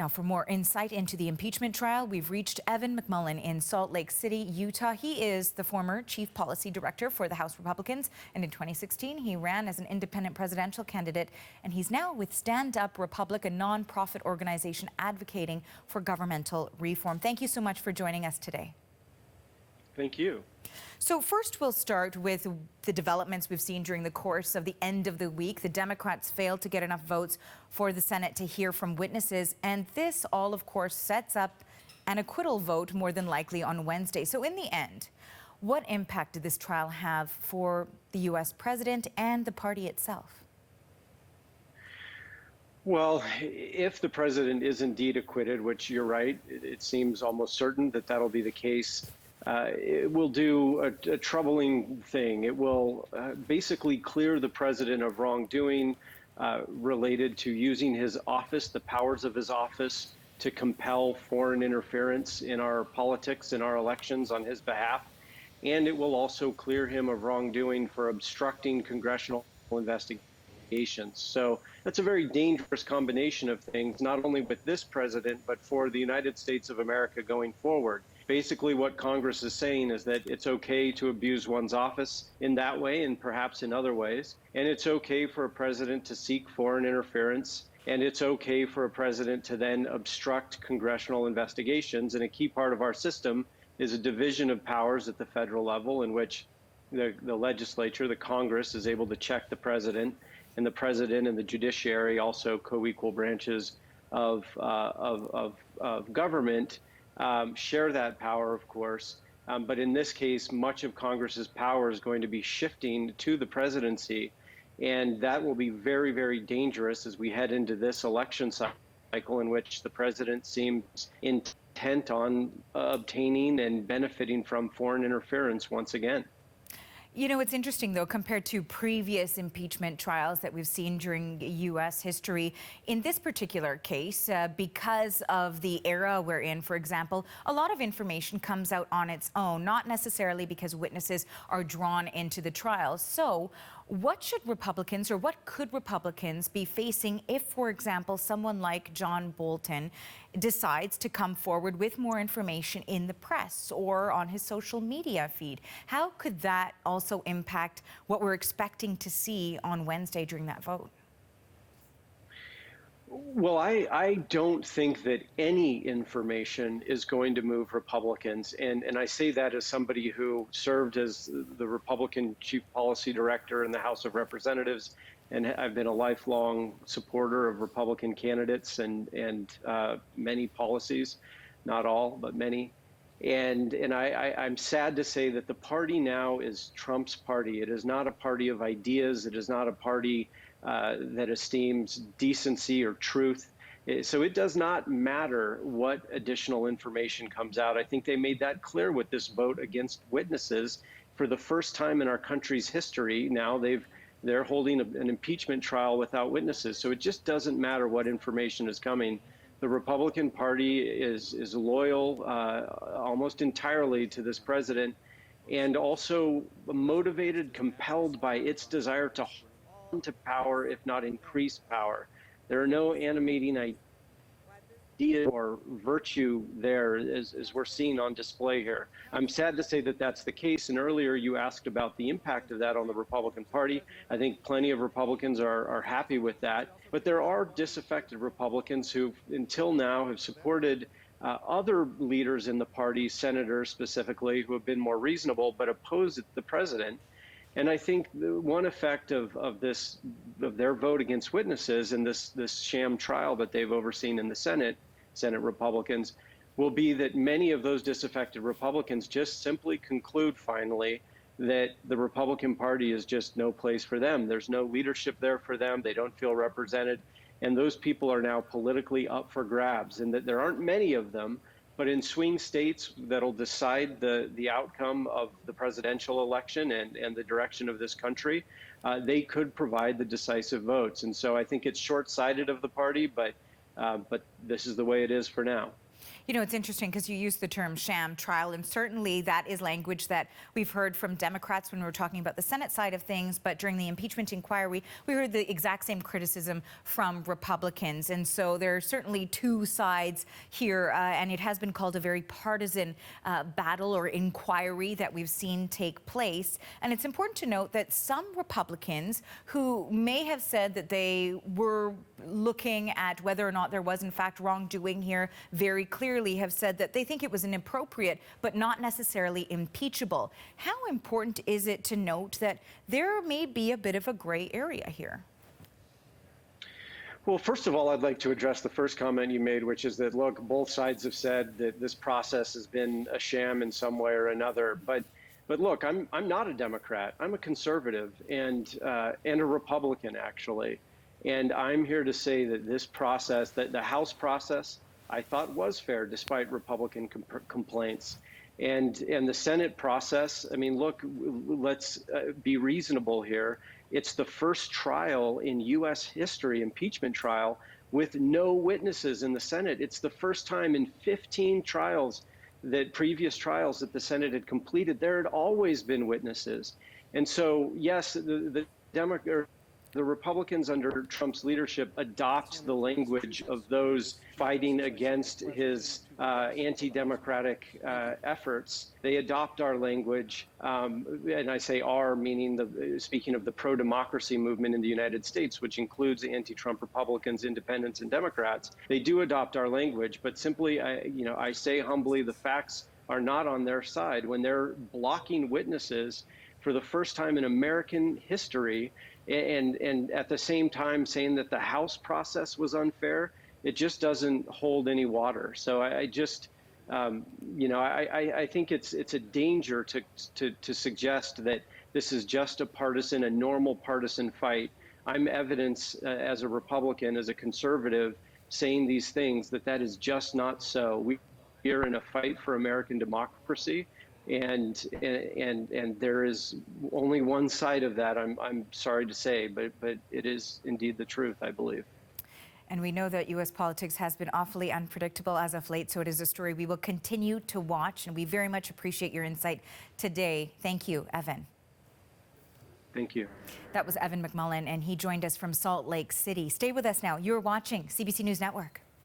Now, for more insight into the impeachment trial, we've reached Evan McMullin in Salt Lake City, Utah. He is the former chief policy director for the House Republicans, and in 2016, he ran as an independent presidential candidate, and he's now with Stand Up Republic, a nonprofit organization advocating for governmental reform. Thank you so much for joining us today. Thank you. So first, we'll start with the developments we've seen during the course of the end of the week. The Democrats failed to get enough votes for the Senate to hear from witnesses, and this all, of course, sets up an acquittal vote more than likely on Wednesday. So in the end, what impact did this trial have for the U.S. president and the party itself? Well, if the president is indeed acquitted, which you're right, it seems almost certain that that'll be the case, it will do a troubling thing. It will basically clear the president of wrongdoing related to using his office, the powers of his office, to compel foreign interference in our politics, in our elections on his behalf. And it will also clear him of wrongdoing for obstructing congressional investigations. So that's a very dangerous combination of things, not only with this president, but for the United States of America going forward. Basically, what Congress is saying is that it's okay to abuse one's office in that way and perhaps in other ways. And it's okay for a president to seek foreign interference. And it's okay for a president to then obstruct congressional investigations. And a key part of our system is a division of powers at the federal level in which the legislature, the Congress, is able to check the president, and the president and the judiciary, also co-equal branches of government, share that power, of course. But in this case, much of Congress's power is going to be shifting to the presidency. And that will be very, very dangerous as we head into this election cycle in which the president seems intent on obtaining and benefiting from foreign interference once again. You know, it's interesting, though, compared to previous impeachment trials that we've seen during U.S. history. In this particular case, because of the era we're in, for example, a lot of information comes out on its own, not necessarily because witnesses are drawn into the trial. So what should Republicans, or what could Republicans be facing if, for example, someone like John Bolton decides to come forward with more information in the press or on his social media feed? How could that also impact what we're expecting to see on Wednesday during that vote? Well, I don't think that any information is going to move Republicans. And I say that as somebody who served as the Republican chief policy director in the House of Representatives. And I've been a lifelong supporter of Republican candidates and many policies, not all, but many. And I'm sad to say that the party now is Trump's party. It is not a party of ideas. It is not a party that esteems decency or truth. So it does not matter what additional information comes out. I think they made that clear with this vote against witnesses. For the first time in our country's history, now they're holding an impeachment trial without witnesses. So it just doesn't matter what information is coming. The Republican Party is loyal almost entirely to this president, and also motivated, compelled by its desire to hold on to power, if not increase power. There are no animating idea or virtue there as we're seeing on display here. I'm sad to say that that's the case. And earlier you asked about the impact of that on the Republican Party. I think plenty of Republicans are happy with that. But there are disaffected Republicans who, until now, have supported other leaders in the party, senators specifically, who have been more reasonable but opposed the president. And I think the one effect of their vote against witnesses in this sham trial that they've overseen in the Senate Republicans, will be that many of those disaffected Republicans just simply conclude finally that the Republican Party is just no place for them. There's no leadership there for them. They don't feel represented. And those people are now politically up for grabs, and that there aren't many of them. But in swing states that'll decide the outcome of the presidential election and the direction of this country, they could provide the decisive votes. And so I think it's short-sighted of the party, but this is the way it is for now. You know, it's interesting because you use the term sham trial, and certainly that is language that we've heard from Democrats when we were talking about the Senate side of things. But during the impeachment inquiry, we heard the exact same criticism from Republicans. And so there are certainly two sides here, and it has been called a very partisan battle or inquiry that we've seen take place. And it's important to note that some Republicans who may have said that they were looking at whether or not there was in fact wrongdoing here very clearly have said that they think it was inappropriate but not necessarily impeachable. How important is it to note that there may be a bit of a gray area here? Well, first of all, I'd like to address the first comment you made, which is that, look, both sides have said that this process has been a sham in some way or another. But look, I'm not a Democrat. I'm a conservative and a Republican, actually. And I'm here to say that this process, that the House process, I thought was fair despite Republican complaints. And the Senate process, I mean, look, let's be reasonable here. It's the first trial in U.S. history, impeachment trial, with no witnesses in the Senate. It's the first time in 15 trials previous trials that the Senate had completed, there had always been witnesses. And so, yes, the Republicans under Trump's leadership adopt the language of those fighting against his anti-democratic efforts. They adopt our language, and I say our, meaning speaking of the pro-democracy movement in the United States, which includes anti-Trump Republicans, independents, and Democrats. They do adopt our language, but simply, I say humbly, the facts are not on their side when they're blocking witnesses for the first time in American history. And at the same time saying that the House process was unfair, it just doesn't hold any water. So I think it's a danger to suggest that this is just a normal partisan fight. I'm evidence as a Republican, as a conservative, saying these things that is just not so. We are in a fight for American democracy. And there is only one side of that, I'm sorry to say, but it is indeed the truth, I believe. And we know that U.S. politics has been awfully unpredictable as of late, so it is a story we will continue to watch, and we very much appreciate your insight today. Thank you, Evan. Thank you. That was Evan McMullin, and he joined us from Salt Lake City. Stay with us now. You're watching CBC News Network.